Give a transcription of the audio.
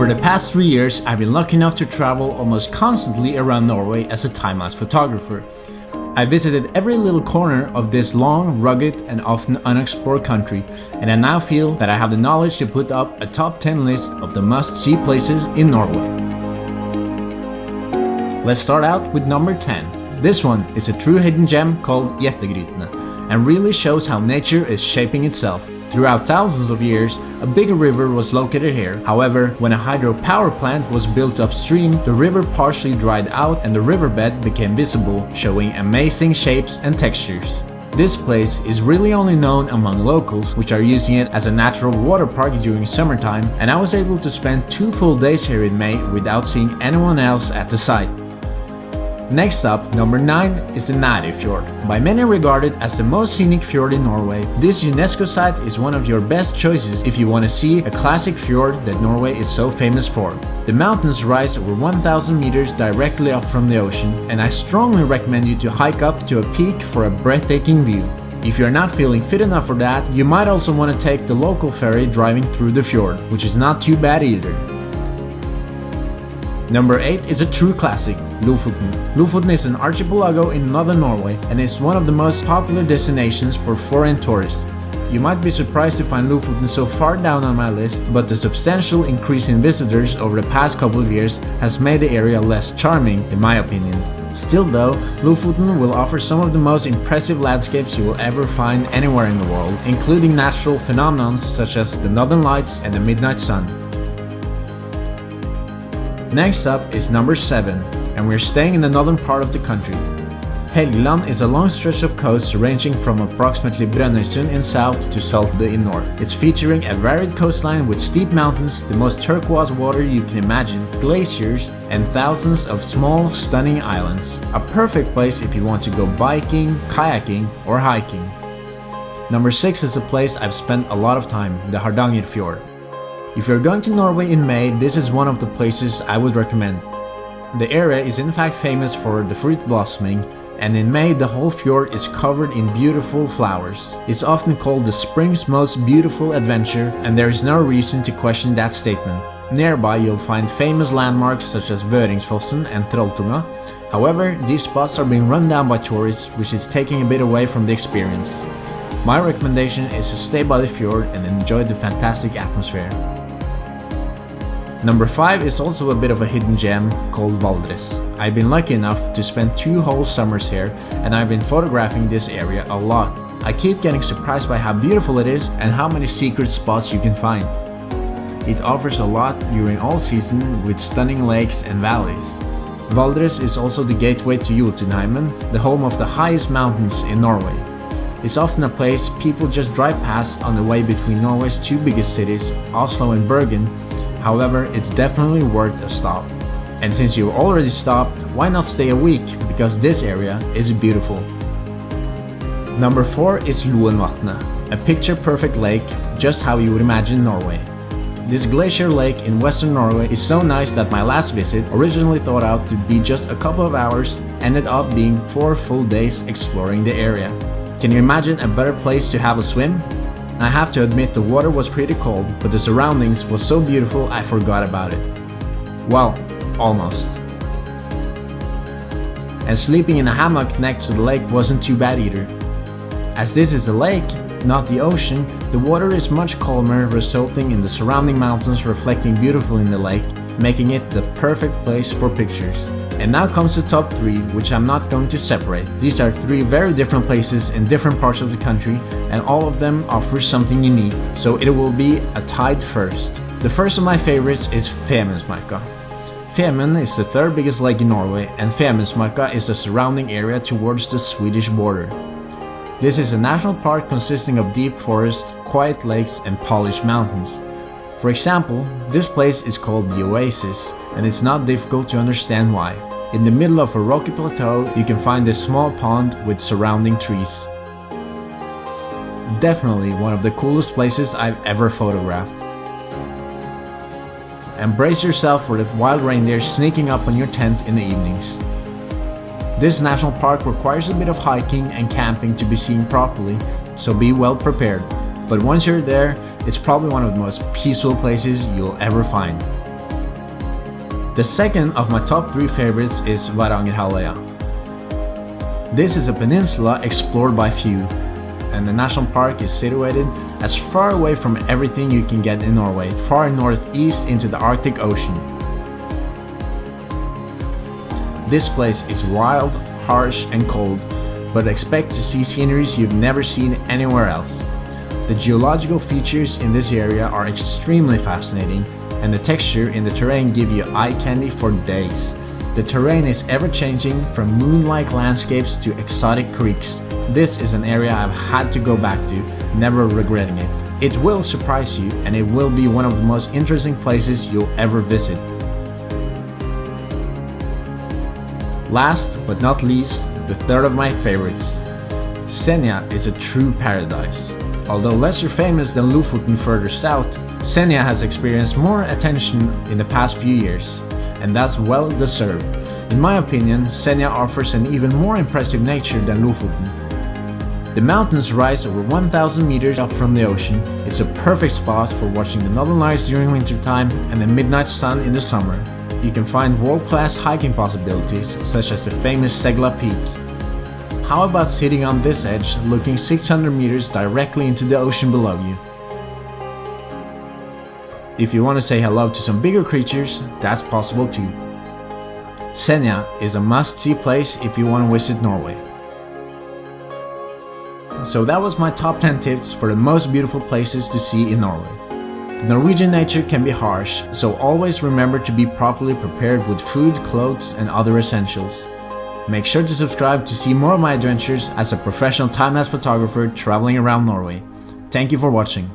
For the past 3 years, I've been lucky enough to travel almost constantly around Norway as a time-lapse photographer. I visited every little corner of this long, rugged, and often unexplored country, and I now feel that I have the knowledge to put up a top 10 list of the must-see places in Norway. Let's start out with number 10. This one is a true hidden gem called Jettegrytene, and really shows how nature is shaping itself. Throughout thousands of years, a bigger river was located here. However, when a hydropower plant was built upstream, the river partially dried out and the riverbed became visible, showing amazing shapes and textures. This place is really only known among locals, which are using it as a natural water park during summertime, and I was able to spend 2 full days here in May without seeing anyone else at the site. Next up, number 9 is the Nari Fjord. By many regarded as the most scenic fjord in Norway, this UNESCO site is one of your best choices if you want to see a classic fjord that Norway is so famous for. The mountains rise over 1,000 meters directly up from the ocean, and I strongly recommend you to hike up to a peak for a breathtaking view. If you're not feeling fit enough for that, you might also want to take the local ferry driving through the fjord, which is not too bad either. Number 8 is a true classic, Lofoten. Lofoten is an archipelago in northern Norway and is one of the most popular destinations for foreign tourists. You might be surprised to find Lofoten so far down on my list, but the substantial increase in visitors over the past couple of years has made the area less charming, in my opinion. Still though, Lofoten will offer some of the most impressive landscapes you will ever find anywhere in the world, including natural phenomena such as the northern lights and the midnight sun. Next up is number 7, and we're staying in the northern part of the country. Helgeland is a long stretch of coast ranging from approximately Brønnøysund in south to Saltø in north. It's featuring a varied coastline with steep mountains, the most turquoise water you can imagine, glaciers, and thousands of small, stunning islands. A perfect place if you want to go biking, kayaking, or hiking. Number 6 is a place I've spent a lot of time, the Hardangerfjord. If you're going to Norway in May, this is one of the places I would recommend. The area is in fact famous for the fruit blossoming, and in May the whole fjord is covered in beautiful flowers. It's often called the spring's most beautiful adventure, and there is no reason to question that statement. Nearby you'll find famous landmarks such as Vøringsfossen and Trolltunga. However, these spots are being run down by tourists, which is taking a bit away from the experience. My recommendation is to stay by the fjord and enjoy the fantastic atmosphere. Number 5 is also a bit of a hidden gem called Valdres. I've been lucky enough to spend 2 whole summers here, and I've been photographing this area a lot. I keep getting surprised by how beautiful it is and how many secret spots you can find. It offers a lot during all season with stunning lakes and valleys. Valdres is also the gateway to Jotunheimen, the home of the highest mountains in Norway. It's often a place people just drive past on the way between Norway's 2 biggest cities, Oslo and Bergen. However, it's definitely worth a stop. And since you already stopped, why not stay a week, because this area is beautiful. Number 4 is Loenvatnet, a picture-perfect lake, just how you would imagine Norway. This glacier lake in western Norway is so nice that my last visit, originally thought out to be just a couple of hours, ended up being 4 full days exploring the area. Can you imagine a better place to have a swim? I have to admit the water was pretty cold, but the surroundings was so beautiful I forgot about it. Well, almost. And sleeping in a hammock next to the lake wasn't too bad either. As this is a lake, not the ocean, the water is much calmer, resulting in the surrounding mountains reflecting beautifully in the lake, making it the perfect place for pictures. And now comes the top 3, which I'm not going to separate. These are 3 very different places in different parts of the country, and all of them offer something unique, so it will be a tied first. The first of my favorites is Femundsmarka. Femund is the 3rd biggest lake in Norway, and Femundsmarka is the surrounding area towards the Swedish border. This is a national park consisting of deep forest, quiet lakes, and polished mountains. For example, this place is called the Oasis, and it's not difficult to understand why. In the middle of a rocky plateau, you can find this small pond with surrounding trees. Definitely one of the coolest places I've ever photographed. And brace yourself for the wild reindeer sneaking up on your tent in the evenings. This national park requires a bit of hiking and camping to be seen properly, so be well prepared. But once you're there, it's probably one of the most peaceful places you'll ever find. The second of my top 3 favorites is Varangerhalvøya. This is a peninsula explored by few, and the national park is situated as far away from everything you can get in Norway, far northeast into the Arctic Ocean. This place is wild, harsh and cold, but expect to see sceneries you've never seen anywhere else. The geological features in this area are extremely fascinating, and the texture in the terrain give you eye candy for days. The terrain is ever-changing, from moon-like landscapes to exotic creeks. This is an area I've had to go back to, never regretting it. It will surprise you, and it will be one of the most interesting places you'll ever visit. Last but not least, the third of my favorites. Senja is a true paradise. Although lesser famous than Lofoten further south, Senja has experienced more attention in the past few years, and that's well deserved. In my opinion, Senja offers an even more impressive nature than Lofoten. The mountains rise over 1,000 meters up from the ocean. It's a perfect spot for watching the northern lights during wintertime and the midnight sun in the summer. You can find world-class hiking possibilities, such as the famous Segla Peak. How about sitting on this edge, looking 600 meters directly into the ocean below you? If you want to say hello to some bigger creatures, that's possible too. Senja is a must-see place if you want to visit Norway. So that was my top 10 tips for the most beautiful places to see in Norway. Norwegian nature can be harsh, so always remember to be properly prepared with food, clothes and other essentials. Make sure to subscribe to see more of my adventures as a professional time-lapse photographer traveling around Norway. Thank you for watching.